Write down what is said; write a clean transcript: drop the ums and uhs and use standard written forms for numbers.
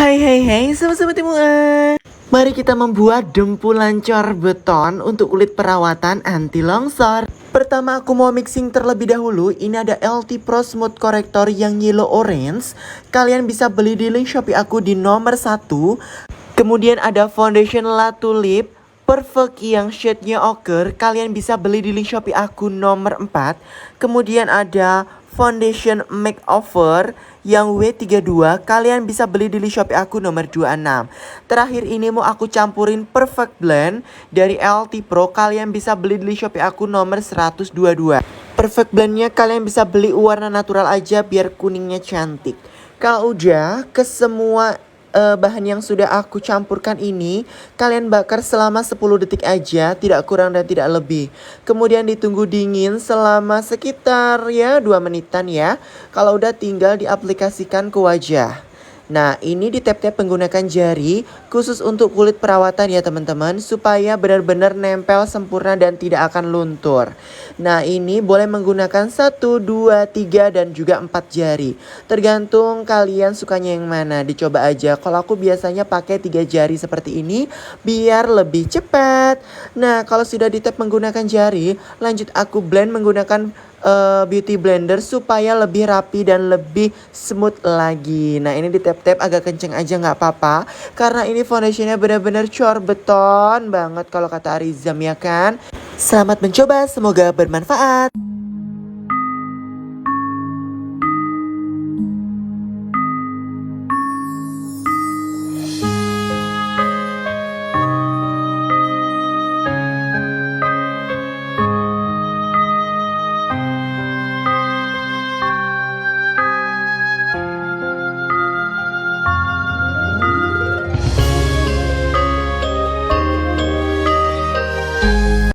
Hai sobat-sobat semua. Mari kita membuat dempulan cor beton untuk kulit perawatan anti longsor. Pertama aku mau mixing terlebih dahulu. Ini ada LT Pro Smooth Corrector yang yellow orange. Kalian bisa beli di link Shopee aku di nomor 1. Kemudian ada foundation La Tulip Perfect yang shade-nya ochre. Kalian bisa beli di link Shopee aku nomor 4. Kemudian ada foundation makeover yang W32. Kalian bisa beli di link Shopee aku nomor 26. Terakhir ini mau aku campurin Perfect Blend dari LT Pro. Kalian bisa beli di link Shopee aku nomor 122. Perfect Blendnya kalian bisa beli warna natural aja biar kuningnya cantik. Kalau udah ke semua bahan yang sudah aku campurkan ini, kalian bakar selama 10 detik aja, tidak kurang dan tidak lebih. Kemudian ditunggu dingin selama sekitar 2 menitan ya. Kalau udah tinggal diaplikasikan ke wajah. Nah, ini di tap-tap menggunakan jari khusus untuk kulit perawatan ya teman-teman, supaya benar-benar nempel sempurna dan tidak akan luntur. Nah, ini boleh menggunakan 1, 2, 3 dan juga 4 jari. Tergantung kalian sukanya yang mana, dicoba aja. Kalau aku biasanya pakai 3 jari seperti ini biar lebih cepat. Nah, kalau sudah di tap menggunakan jari, lanjut aku blend menggunakan beauty blender supaya lebih rapi dan lebih smooth lagi. Nah, ini di tap-tap agak kenceng aja nggak apa-apa, karena ini foundationnya benar-benar cor beton banget kalau kata Arizam ya kan. Selamat mencoba, semoga bermanfaat.